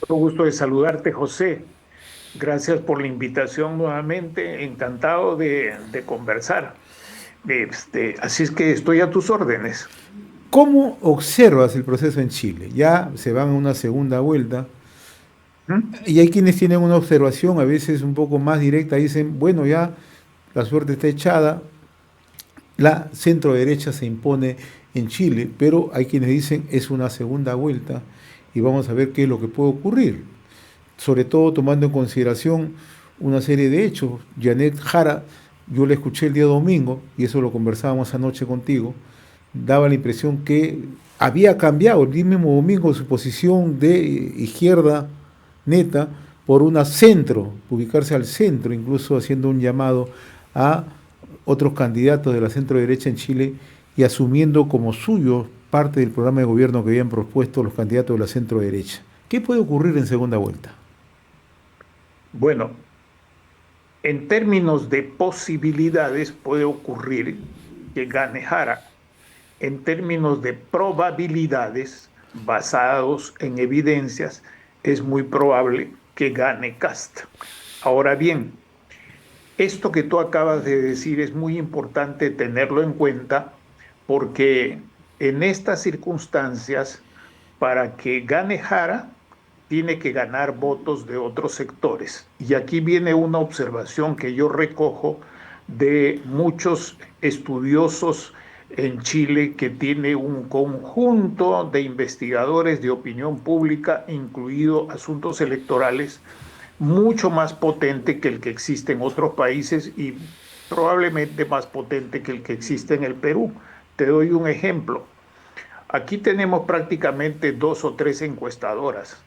Mucho gusto de saludarte, José. Gracias por la invitación nuevamente. Encantado de conversar. Así es que estoy a tus órdenes. ¿Cómo observas el proceso en Chile? Ya se van a una segunda vuelta ¿Mm? y hay quienes tienen una observación a veces un poco más directa, dicen, bueno, ya la suerte está echada, la centro derecha se impone en Chile, pero hay quienes dicen es una segunda vuelta y vamos a ver qué es lo que puede ocurrir, sobre todo tomando en consideración una serie de hechos. Janet Jara, yo la escuché el día domingo, y eso lo conversábamos anoche contigo, daba la impresión que había cambiado el mismo domingo su posición de izquierda neta por una centro, ubicarse al centro, incluso haciendo un llamado a otros candidatos de la centro derecha en Chile y asumiendo como suyo parte del programa de gobierno que habían propuesto los candidatos de la centro derecha. ¿Qué puede ocurrir en segunda vuelta? Bueno, en términos de posibilidades puede ocurrir que gane Jara. En términos de probabilidades, basados en evidencias, es muy probable que gane Cast. Ahora bien, esto que tú acabas de decir es muy importante tenerlo en cuenta porque en estas circunstancias, para que gane Jara, tiene que ganar votos de otros sectores. Y aquí viene una observación que yo recojo de muchos estudiosos en Chile que tiene un conjunto de investigadores de opinión pública, incluido asuntos electorales, mucho más potente que el que existe en otros países y probablemente más potente que el que existe en el Perú. Te doy un ejemplo. Aquí tenemos prácticamente dos o tres encuestadoras.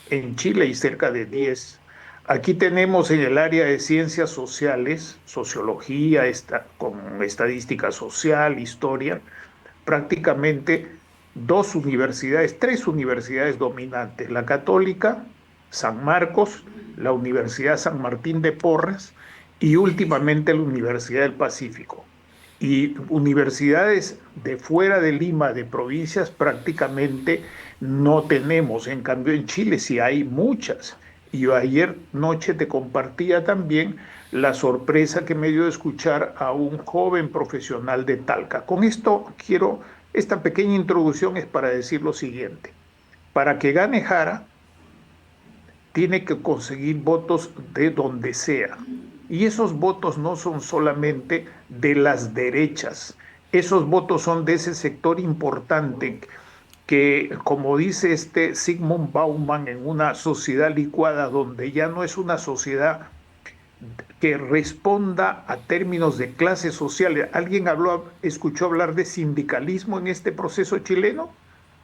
En Chile hay cerca de 10. Aquí tenemos en el área de ciencias sociales, sociología, con estadística social, historia, prácticamente dos universidades, tres universidades dominantes, la Católica, San Marcos, la Universidad San Martín de Porres y últimamente la Universidad del Pacífico. Y universidades de fuera de Lima, de provincias, prácticamente no tenemos. En cambio, en Chile sí hay muchas. Y yo ayer noche te compartía también la sorpresa que me dio de escuchar a un joven profesional de Talca. Con esto quiero, esta pequeña introducción es para decir lo siguiente. Para que gane Jara, tiene que conseguir votos de donde sea. Y esos votos no son solamente de las derechas, esos votos son de ese sector importante que, como dice este Sigmund Bauman, en una sociedad licuada donde ya no es una sociedad que responda a términos de clase social. ¿Alguien escuchó hablar de sindicalismo en este proceso chileno?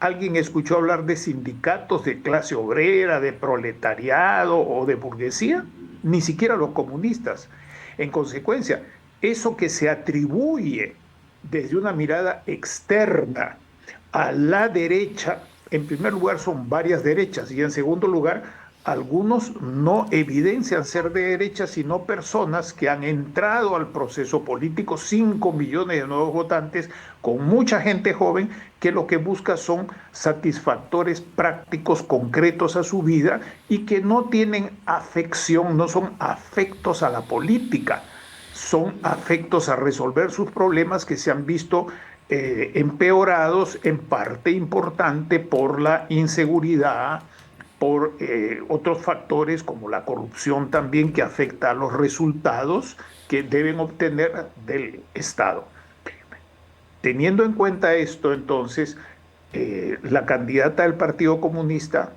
¿Alguien escuchó hablar de sindicatos de clase obrera, de proletariado o de burguesía? Ni siquiera los comunistas. En consecuencia, eso que se atribuye desde una mirada externa a la derecha, en primer lugar son varias derechas y en segundo lugar algunos no evidencian ser de derecha, sino personas que han entrado al proceso político, 5 millones de nuevos votantes, con mucha gente joven, que lo que busca son satisfactores prácticos, concretos a su vida y que no tienen afección, no son afectos a la política, son afectos a resolver sus problemas que se han visto empeorados en parte importante por la inseguridad, por otros factores como la corrupción también que afecta a los resultados que deben obtener del Estado. Teniendo en cuenta esto, entonces, la candidata del Partido Comunista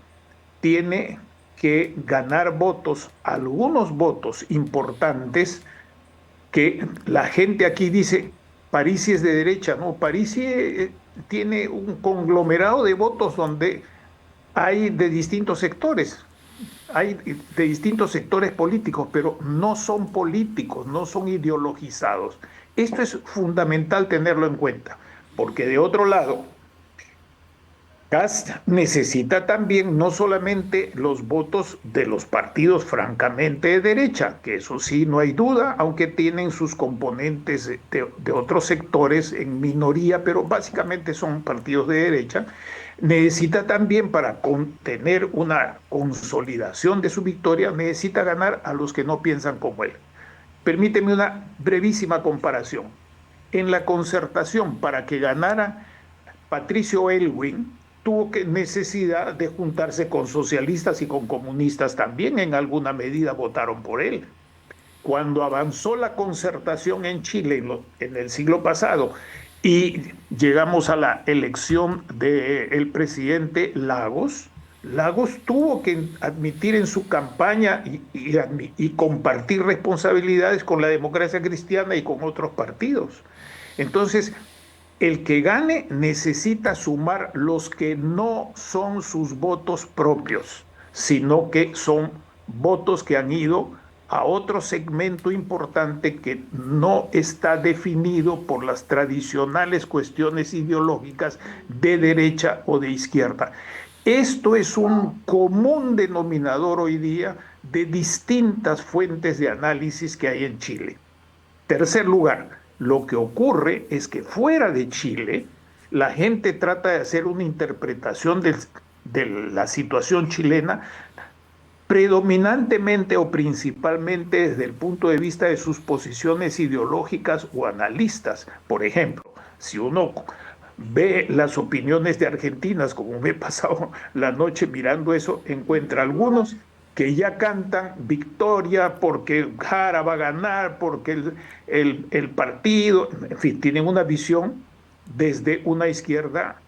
tiene que ganar votos, algunos votos importantes que la gente aquí dice, Parisi es de derecha, no, Parisi tiene un conglomerado de votos donde hay de distintos sectores, hay de distintos sectores políticos, pero no son políticos, no son ideologizados. Esto es fundamental tenerlo en cuenta, porque de otro lado, Cast necesita también no solamente los votos de los partidos francamente de derecha, que eso sí, no hay duda, aunque tienen sus componentes de otros sectores en minoría, pero básicamente son partidos de derecha. Necesita también, para tener una consolidación de su victoria, necesita ganar a los que no piensan como él. Permíteme una brevísima comparación. En la concertación, para que ganara Patricio Elwin, tuvo necesidad de juntarse con socialistas y con comunistas también, en alguna medida votaron por él. Cuando avanzó la concertación en Chile en el siglo pasado y llegamos a la elección del presidente Lagos, Lagos tuvo que admitir en su campaña y compartir responsabilidades con la democracia cristiana y con otros partidos. Entonces, el que gane necesita sumar los que no son sus votos propios, sino que son votos que han ido a otro segmento importante que no está definido por las tradicionales cuestiones ideológicas de derecha o de izquierda. Esto es un común denominador hoy día de distintas fuentes de análisis que hay en Chile. Tercer lugar, lo que ocurre es que fuera de Chile, la gente trata de hacer una interpretación de la situación chilena predominantemente o principalmente desde el punto de vista de sus posiciones ideológicas o analistas. Por ejemplo, si uno ve las opiniones de argentinas, como me he pasado la noche mirando eso, encuentra algunos que ya cantan victoria porque Jara va a ganar, porque el partido, en fin, tienen una visión desde una izquierda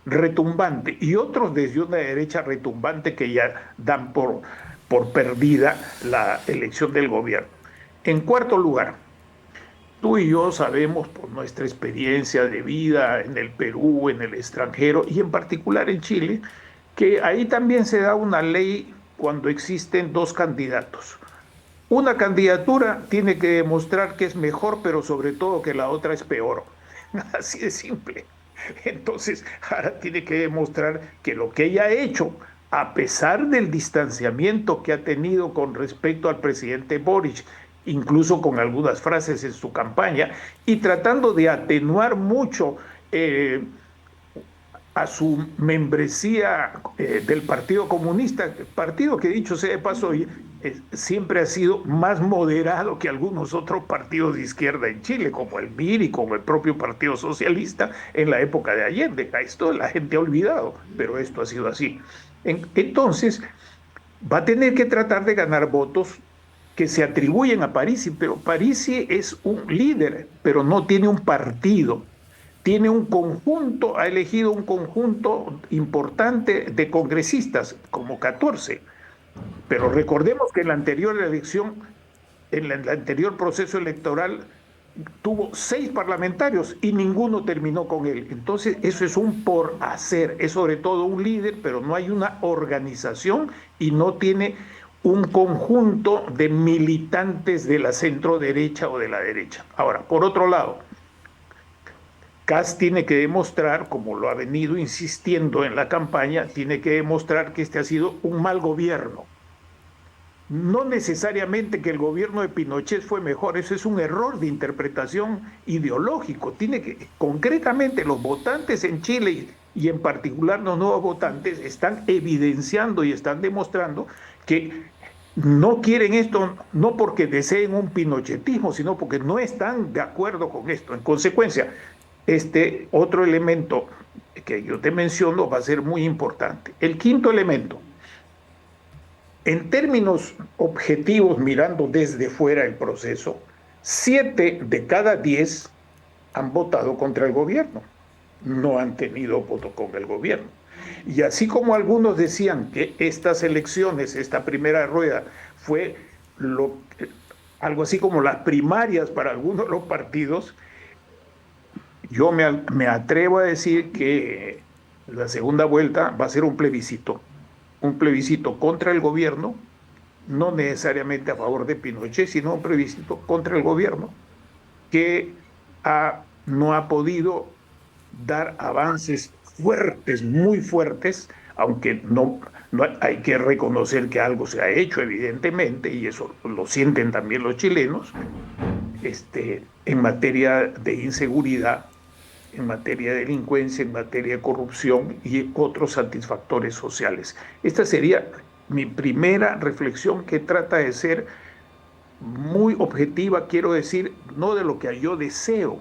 retumbante y otros desde una derecha retumbante que ya dan por perdida la elección del gobierno. En cuarto lugar, tú y yo sabemos por nuestra experiencia de vida en el Perú, en el extranjero y en particular en Chile, que ahí también se da una ley cuando existen dos candidatos. Una candidatura tiene que demostrar que es mejor, pero sobre todo que la otra es peor. Así de simple. Entonces, ahora tiene que demostrar que lo que ella ha hecho, a pesar del distanciamiento que ha tenido con respecto al presidente Boric, incluso con algunas frases en su campaña, y tratando de atenuar mucho a su membresía del Partido Comunista, partido que dicho sea de paso, siempre ha sido más moderado que algunos otros partidos de izquierda en Chile, como el MIR y como el propio Partido Socialista en la época de Allende. Esto la gente ha olvidado, pero esto ha sido así. Entonces, va a tener que tratar de ganar votos que se atribuyen a Parisi, pero Parisi es un líder, pero no tiene un partido. Tiene un conjunto, ha elegido un conjunto importante de congresistas, como 14. Pero recordemos que en la anterior elección, en el anterior proceso electoral, tuvo 6 parlamentarios y ninguno terminó con él. Entonces, eso es un por hacer, es sobre todo un líder, pero no hay una organización y no tiene un conjunto de militantes de la centro derecha o de la derecha. Ahora, por otro lado, Kast tiene que demostrar, como lo ha venido insistiendo en la campaña, tiene que demostrar que este ha sido un mal gobierno. No necesariamente que el gobierno de Pinochet fue mejor, eso es un error de interpretación ideológico. Tiene que, concretamente, los votantes en Chile y en particular los nuevos votantes están evidenciando y están demostrando que no quieren esto, no porque deseen un pinochetismo, sino porque no están de acuerdo con esto. En consecuencia, este otro elemento que yo te menciono va a ser muy importante. El quinto elemento, en términos objetivos, mirando desde fuera el proceso, 7 de cada 10 han votado contra el gobierno, no han tenido voto con el gobierno. Y así como algunos decían que estas elecciones, esta primera rueda, fue algo así como las primarias para algunos de los partidos, yo me atrevo a decir que la segunda vuelta va a ser un plebiscito contra el gobierno, no necesariamente a favor de Pinochet, sino un plebiscito contra el gobierno que no ha podido dar avances fuertes, muy fuertes, aunque no hay que reconocer que algo se ha hecho, evidentemente, y eso lo sienten también los chilenos, en materia de inseguridad, en materia de delincuencia, en materia de corrupción y otros satisfactores sociales. Esta sería mi primera reflexión, que trata de ser muy objetiva, quiero decir, no de lo que yo deseo,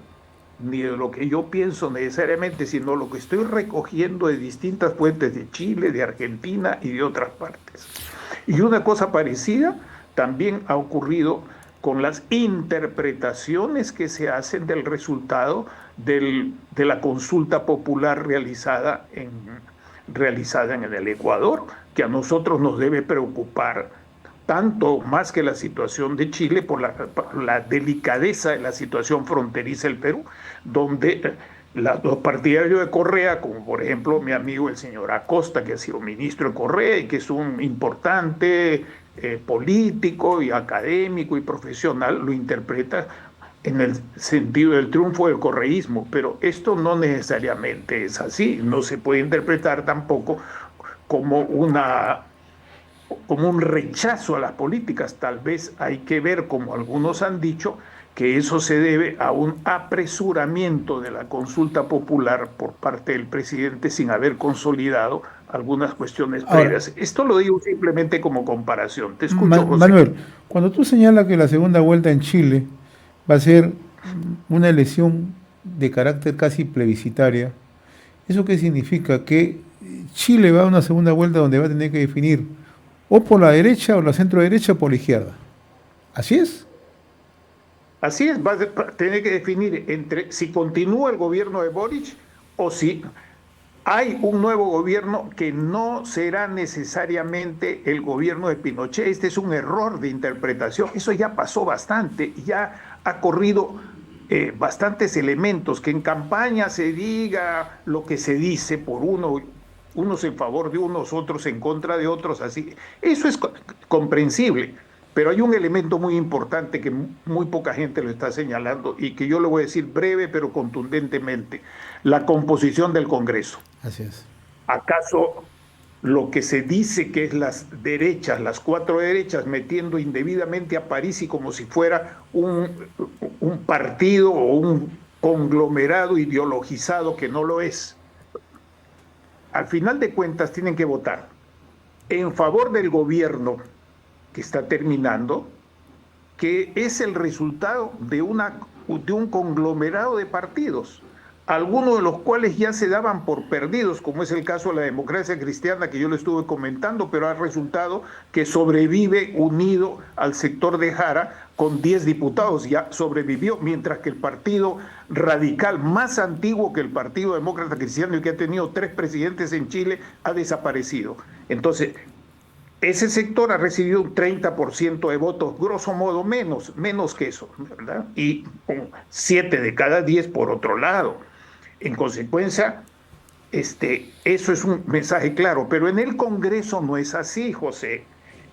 ni de lo que yo pienso necesariamente, sino lo que estoy recogiendo de distintas fuentes de Chile, de Argentina y de otras partes. Y una cosa parecida también ha ocurrido con las interpretaciones que se hacen del resultado de la consulta popular realizada en el Ecuador, que a nosotros nos debe preocupar tanto más que la situación de Chile por la delicadeza de la situación fronteriza del Perú, donde los partidarios de Correa, como por ejemplo mi amigo el señor Acosta, que ha sido ministro de Correa y que es un importante político y académico y profesional, lo interpreta en el sentido del triunfo del correísmo, pero esto no necesariamente es así, no se puede interpretar tampoco como como un rechazo a las políticas. Tal vez hay que ver, como algunos han dicho, que eso se debe a un apresuramiento de la consulta popular por parte del presidente sin haber consolidado algunas cuestiones Ahora, previas. Esto lo digo simplemente como comparación. Te escucho, José. Manuel, cuando tú señalas que la segunda vuelta en Chile va a ser una elección de carácter casi plebiscitaria, ¿eso qué significa? Que Chile va a una segunda vuelta donde va a tener que definir o por la derecha o la centro derecha o por la izquierda. ¿Así es? Así es, va a tener que definir entre si continúa el gobierno de Boric o si hay un nuevo gobierno que no será necesariamente el gobierno de Pinochet. Este es un error de interpretación. Eso ya pasó bastante, ya ha corrido bastantes elementos, que en campaña se diga lo que se dice por unos en favor de unos, otros en contra de otros, así. Eso es comprensible. Pero hay un elemento muy importante que muy poca gente lo está señalando y que yo le voy a decir breve pero contundentemente: la composición del Congreso. Así es. ¿Acaso lo que se dice que es las derechas, las cuatro derechas, metiendo indebidamente a París y como si fuera un partido o un conglomerado ideologizado, que no lo es? Al final de cuentas tienen que votar en favor del gobierno que está terminando, que es el resultado de un conglomerado de partidos, algunos de los cuales ya se daban por perdidos, como es el caso de la democracia cristiana que yo le estuve comentando, pero ha resultado que sobrevive unido al sector de Jara con 10 diputados, ya sobrevivió, mientras que el partido radical más antiguo que el Partido Demócrata Cristiano y que ha tenido 3 presidentes en Chile ha desaparecido. Entonces, ese sector ha recibido un 30% de votos, grosso modo, menos que eso, ¿verdad? Y 7 de cada 10 por otro lado. En consecuencia, eso es un mensaje claro, pero en el Congreso no es así, José.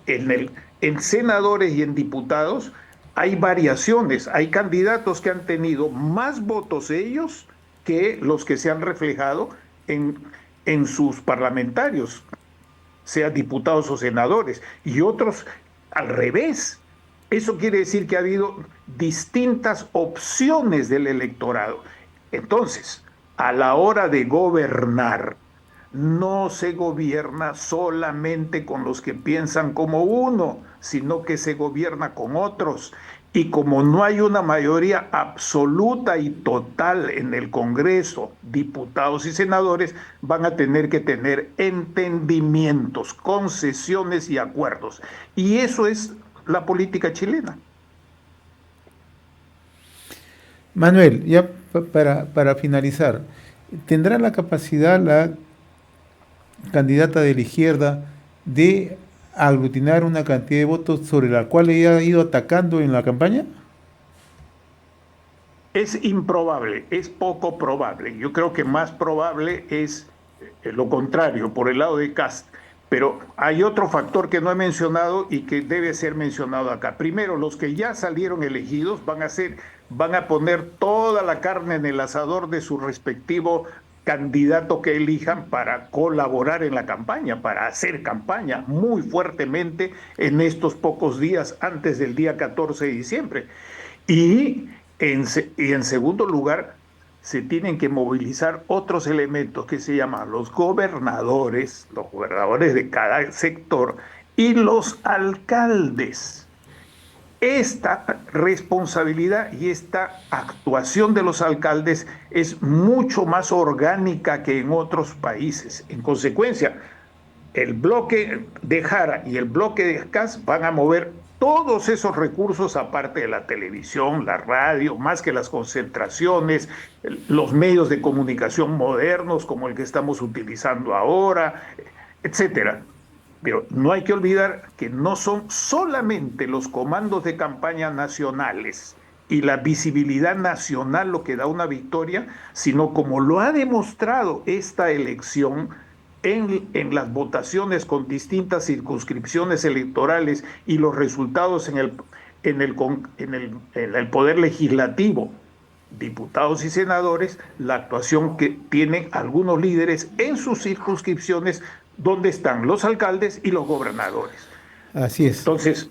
En senadores y en diputados hay variaciones, hay candidatos que han tenido más votos ellos que los que se han reflejado en sus parlamentarios, sea diputados o senadores, y otros al revés. Eso quiere decir que ha habido distintas opciones del electorado. Entonces, a la hora de gobernar, no se gobierna solamente con los que piensan como uno, sino que se gobierna con otros. Y como no hay una mayoría absoluta y total en el Congreso, diputados y senadores van a tener que tener entendimientos, concesiones y acuerdos. Y eso es la política chilena. Manuel, ya para finalizar, ¿tendrá la capacidad la candidata de la izquierda de aglutinar una cantidad de votos sobre la cual ella ha ido atacando en la campaña? Es improbable, es poco probable. Yo creo que más probable es lo contrario, por el lado de Cast. Pero hay otro factor que no he mencionado y que debe ser mencionado acá. Primero, los que ya salieron elegidos van a poner toda la carne en el asador de su respectivo candidato que elijan para colaborar en la campaña, para hacer campaña muy fuertemente en estos pocos días antes del día 14 de diciembre. Y en segundo lugar, se tienen que movilizar otros elementos que se llaman los gobernadores de cada sector y los alcaldes. Esta responsabilidad y esta actuación de los alcaldes es mucho más orgánica que en otros países. En consecuencia, el bloque de Jara y el bloque de CAS van a mover todos esos recursos, aparte de la televisión, la radio, más que las concentraciones, los medios de comunicación modernos como el que estamos utilizando ahora, etcétera. Pero no hay que olvidar que no son solamente los comandos de campaña nacionales y la visibilidad nacional lo que da una victoria, sino como lo ha demostrado esta elección en las votaciones con distintas circunscripciones electorales y los resultados en el Poder Legislativo, diputados y senadores, la actuación que tienen algunos líderes en sus circunscripciones donde están los alcaldes y los gobernadores. Así es. Entonces,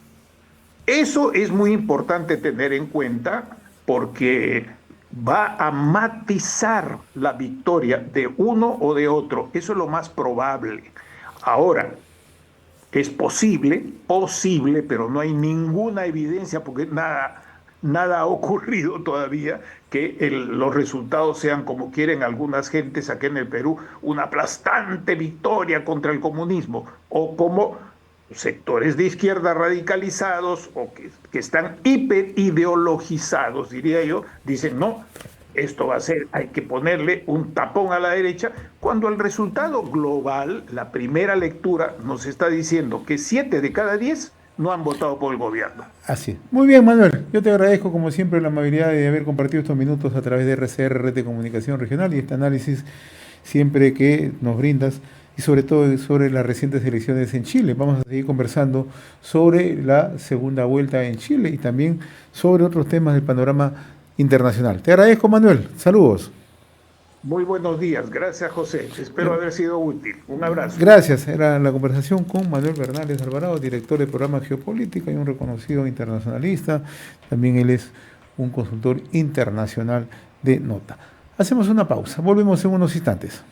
eso es muy importante tener en cuenta porque va a matizar la victoria de uno o de otro. Eso es lo más probable. Ahora, es posible, pero no hay ninguna evidencia porque nada ha ocurrido todavía que los resultados sean como quieren algunas gentes aquí en el Perú, una aplastante victoria contra el comunismo, o como sectores de izquierda radicalizados o que están hiperideologizados, diría yo, dicen no, esto va a ser, hay que ponerle un tapón a la derecha, cuando el resultado global, la primera lectura, nos está diciendo que 7 de cada 10 no han votado por el gobierno. Así es. Muy bien, Manuel. Yo te agradezco, como siempre, la amabilidad de haber compartido estos minutos a través de RCR, Red de Comunicación Regional, y este análisis siempre que nos brindas, y sobre todo sobre las recientes elecciones en Chile. Vamos a seguir conversando sobre la segunda vuelta en Chile y también sobre otros temas del panorama internacional. Te agradezco, Manuel. Saludos. Muy buenos días, gracias José, espero haber sido útil, un abrazo. Gracias, era la conversación con Manuel Bernales Alvarado, director del programa Geopolítica y un reconocido internacionalista, también él es un consultor internacional de Nota. Hacemos una pausa, volvemos en unos instantes.